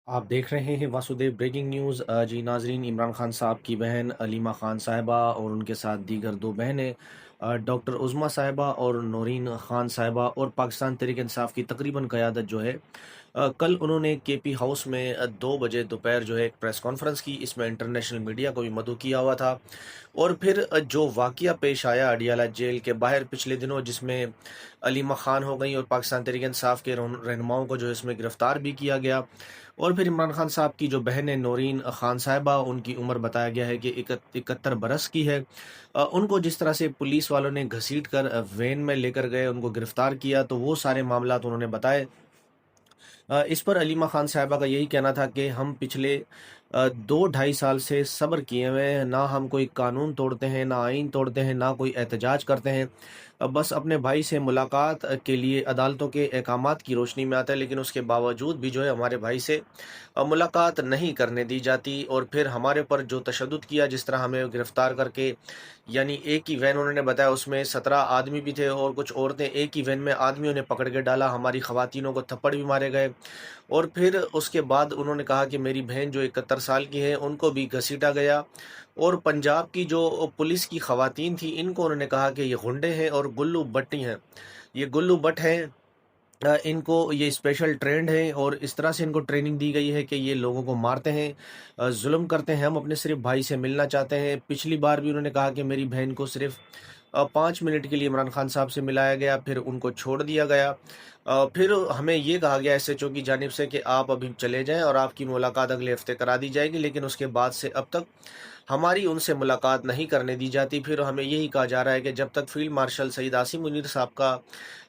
आप देख रहे हैं वासुदेव ब्रेकिंग न्यूज़। जी नाजरीन, इमरान खान साहब की बहन अलीमा खान साहिबा और उनके साथ दीगर दो बहनें डॉक्टर उज़्मा साहिबा और नौरीन खान साहिबा और पाकिस्तान तहरीक इंसाफ की तकरीबन क़यादत जो है, कल उन्होंने केपी हाउस में 2 बजे दोपहर जो है एक प्रेस कॉन्फ्रेंस की। इसमें इंटरनेशनल मीडिया को भी मदऊ किया हुआ था। और फिर जो वाक़या पेश आया अडियाला जेल के बाहर पिछले दिनों, जिसमें अलीमा खान हो गई और पाकिस्तान तहरीक इंसाफ के रहनुमाओं को जो है इसमें गिरफ़्तार भी किया गया। और फिर इमरान खान साहब की जो बहन है नौरीन खान साहिबा, उनकी उम्र बताया गया है कि 71 बरस की है। उनको जिस तरह से पुलिस वालों ने घसीट कर वैन में लेकर गए, उनको गिरफ्तार किया, तो वो सारे मामलात उन्होंने बताए। इस पर अलीमा खान साहिबा का यही कहना था कि हम पिछले 2 ढाई साल से सब्र किए हुए हैं, ना हम कोई कानून तोड़ते हैं, ना आइन तोड़ते हैं, ना कोई एहतजाज करते हैं। बस अपने भाई से मुलाकात के लिए अदालतों के अहकामात की रोशनी में आता है, लेकिन उसके बावजूद भी जो है हमारे भाई से मुलाकात नहीं करने दी जाती। और फिर हमारे ऊपर जो तशद्दुद किया, जिस तरह हमें गिरफ्तार करके, यानी एक ही वैन उन्होंने बताया उसमें 17 आदमी भी थे और कुछ औरतें, एक ही वैन में आदमियों ने पकड़ के डाला, हमारी खवातीनों को थप्पड़ भी मारे गए। और फिर उसके बाद उन्होंने कहा कि मेरी बहन जो 71 साल की है, उनको भी घसीटा गया। और पंजाब की जो पुलिस की खवातीन थी, इनको उन्होंने कहा कि ये गुंडे हैं और गुल्लू बट्टी हैं, ये गुल्लू बट हैं। इनको ये स्पेशल ट्रेंड है और इस तरह से इनको ट्रेनिंग दी गई है कि ये लोगों को मारते हैं, जुल्म करते हैं। हम अपने सिर्फ भाई से मिलना चाहते हैं। पिछली बार भी उन्होंने कहा कि मेरी बहन को सिर्फ 5 मिनट के लिए इमरान खान साहब से मिलाया गया, फिर उनको छोड़ दिया गया। फिर हमें ये कहा गया एसएचओ की जानिब से कि आप अभी चले जाएं और आपकी मुलाकात अगले हफ्ते करा दी जाएगी, लेकिन उसके बाद से अब तक हमारी उनसे मुलाकात नहीं करने दी जाती। फिर हमें यही कहा जा रहा है कि जब तक फील्ड मार्शल सईद आसिम मुनीर साहब का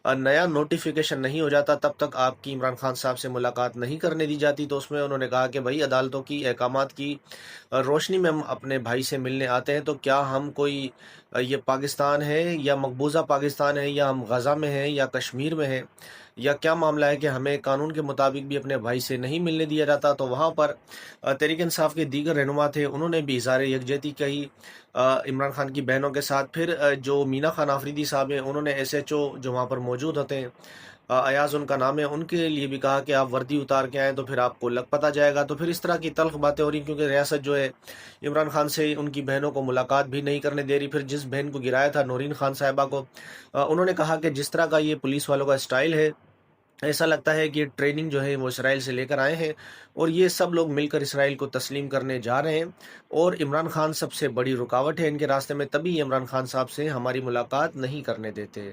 नया नोटिफिकेशन नहीं हो जाता, तब तक आपकी इमरान खान साहब से मुलाकात नहीं करने दी जाती। तो उसमें उन्होंने कहा कि भाई, अदालतों की अहकामात की रोशनी में हम अपने भाई से मिलने आते हैं, तो क्या हम कोई ये पाकिस्तान है या मकबूजा पाकिस्तान है, या हम गज़ा में हैं या कश्मीर में हैं, या क्या मामला है कि हमें कानून के मुताबिक भी अपने भाई से नहीं मिलने दिया जाता। तो वहाँ पर तहरीक इंसाफ के दीगर रहनुमा थे, उन्होंने भी इज़हार यकजहती कही इमरान खान की बहनों के साथ। फिर जो मीना खान आफरीदी साहब हैं, उन्होंने एसएचओ जो वहाँ पर मौजूद होते हैं, अयाज उनका नाम है, उनके लिए भी कहा कि आप वर्दी उतार के आएँ तो फिर आपको लग पता जाएगा। तो फिर इस तरह की तल्ख बातें हो रही, क्योंकि रियासत जो है इमरान खान से उनकी बहनों को मुलाकात भी नहीं करने दे रही। फिर जिस बहन को गिराया था, नौरीन खान साहिबा को, उन्होंने कहा कि जिस तरह का ये पुलिस वालों का स्टाइल है, ऐसा लगता है कि ये ट्रेनिंग जो है वो इसराइल से लेकर आए हैं और ये सब लोग मिलकर इसराइल को तस्लीम करने जा रहे हैं। और इमरान खान सबसे बड़ी रुकावट है इनके रास्ते में, तभी ये इमरान खान साहब से हमारी मुलाकात नहीं करने देते।